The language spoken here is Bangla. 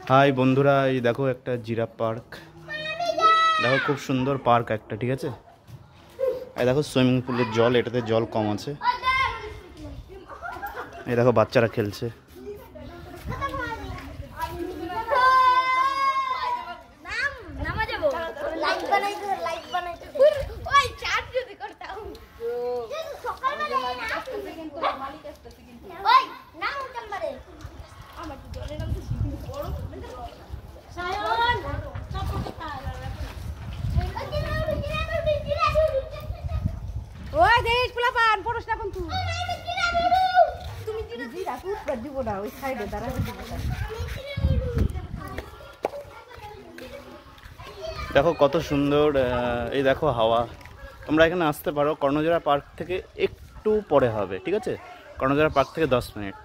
হাই বন্ধুরা, এই দেখো একটা জিরাফ পার্ক। দেখো খুব সুন্দর পার্ক একটা, ঠিক আছে। এই দেখো সুইমিং পুলের জল, এটাতে জল কম আছে। এই দেখো বাচ্চারা খেলছে। দেখো কত সুন্দর, এই দেখো হাওয়া। তোমরা এখানে আসতে পারো, কর্ণজোড়া পার্ক থেকে একটু পরে হবে, ঠিক আছে। কর্ণজোড়া পার্ক থেকে 10 মিনিট।